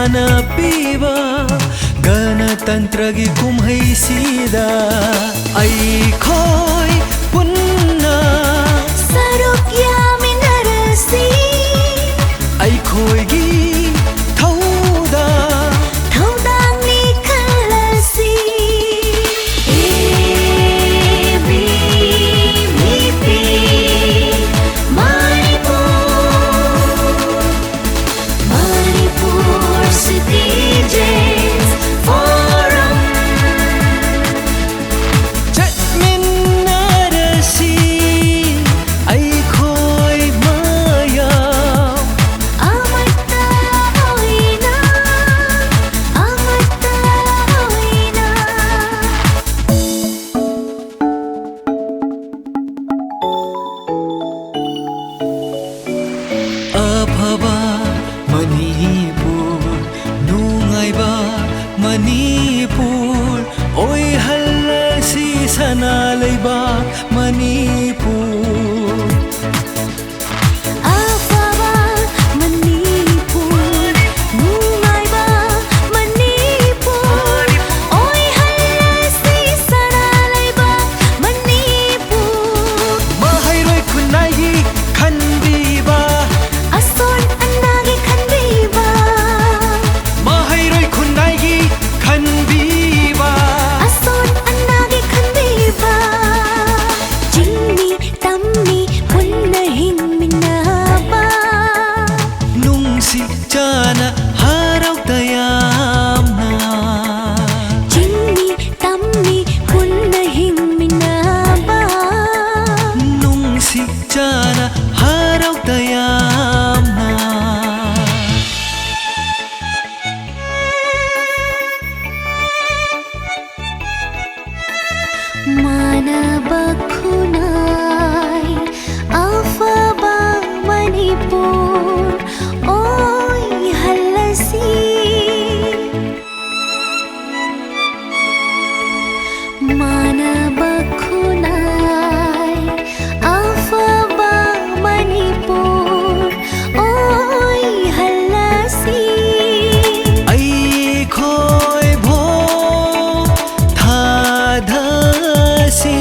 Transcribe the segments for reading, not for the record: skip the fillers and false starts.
ꯏꯁꯥꯅ ꯄꯤꯕ ꯒꯅꯇꯟꯇ꯭ꯔꯒꯤ ꯀꯨꯝꯍꯩꯁꯤꯗ ꯑꯩꯈꯣꯏ ꯄꯨꯟꯅ ꯁꯔꯨꯛ ꯌꯥꯃꯤꯟꯅꯔꯁꯤ ꯑꯩꯈꯣꯏꯒꯤ ꯊꯧꯗꯥꯡꯅꯤ ꯈꯜꯂꯁꯤ ABVP Manipur Citizens Forum ꯆꯠꯃꯤꯟꯅꯔꯁꯤ ꯑꯩꯈꯣꯏ ꯃꯌꯥꯝ ꯑꯃꯠꯇ ꯑꯣꯏꯅ ꯑꯐꯕ ꯃꯅꯤꯄꯨꯔ ꯅꯨꯡꯉꯥꯏꯕ ꯃꯅꯤꯄꯨꯔ ꯑꯣꯏꯍꯜꯂꯁꯤ ꯁꯅꯥ ꯂꯩꯕꯥꯛ ꯃꯅꯤꯄꯨꯔ ꯑꯐꯕ ꯃꯅꯤꯄꯨꯔ ꯅꯨꯡꯉꯥꯏꯕ ꯃꯅꯤꯄꯨꯔ ꯑꯣꯏꯍꯜꯂꯁꯤ ꯁꯅꯥ ꯂꯩꯕꯥꯛ ꯃꯅꯤꯄꯨꯔ ꯃꯍꯩꯔꯣꯏ ꯈꯨꯟꯅꯥꯏꯒꯤ ꯈꯟꯕꯤꯕ ꯑꯁꯣꯟ ꯑꯅꯥꯒꯤ ꯈꯟꯕꯤꯕ ꯃꯍꯩꯔꯣꯏ ꯈꯨꯟꯅꯥꯏꯒꯤ ꯈꯟꯕꯤꯕ ꯑꯁꯣꯟ ꯑꯅꯥꯒꯤ ꯈꯟꯕꯤꯕ ꯆꯤꯡꯃꯤ ꯇꯝꯃꯤ ꯄꯨꯟꯅ ꯍꯤꯡꯃꯤꯟꯅꯕ ꯅꯨꯡꯁꯤ ꯆꯥꯅ ꯍꯔꯥꯎ ꯇꯌꯥꯝꯅ ꯆꯤꯡꯃꯤ ꯇꯝꯃꯤ ꯄꯨꯟꯅ ꯍꯤꯡꯃꯤꯟꯅꯕ ꯅꯨꯡꯁꯤ ꯆꯥꯅ ꯍꯔꯥꯎ ꯇꯌꯥꯝꯅ ꯃꯥꯅꯕ ꯈꯨꯟꯅꯥꯏ ꯑꯐꯕ ꯃꯅꯤꯄꯨꯔ ꯑꯣꯏꯍꯜꯂꯁꯤ ꯃꯥꯅꯕ ꯈꯨꯟꯅꯥꯏ ꯑꯐꯕ ꯃꯅꯤꯄꯨꯔ ꯑꯣꯏꯍꯜꯂꯁꯤ ꯑꯩꯈꯣꯏ ꯚꯣꯠ ꯊꯥꯗꯁꯤ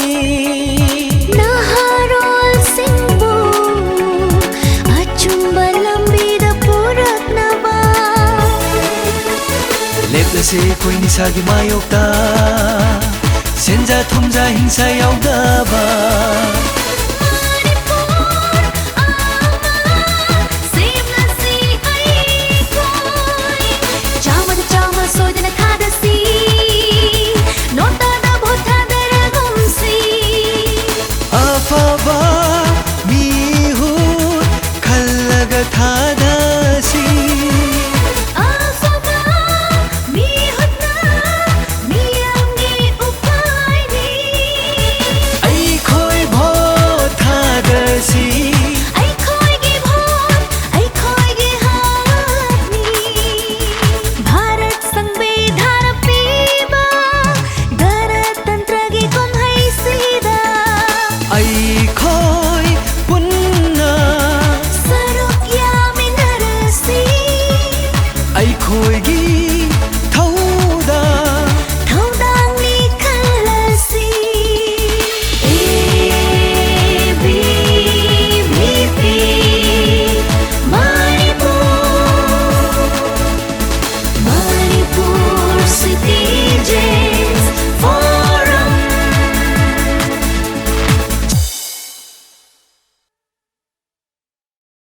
ꯅꯍꯥꯔꯣꯜꯁꯤꯡꯕꯨ ꯑꯆꯨꯝꯕ ꯂꯝꯕꯤꯗ ꯄꯨꯔꯛꯅꯕ ꯂꯦꯞꯂꯁꯤ ꯑꯩꯈꯣꯏ ꯅꯤꯁꯥꯒꯤ ꯃꯥꯌꯣꯛꯇ ꯁꯦꯟꯖꯥ ꯊꯨꯝꯖꯥ ꯍꯤꯡꯁꯥ ꯌꯥꯎꯗꯕ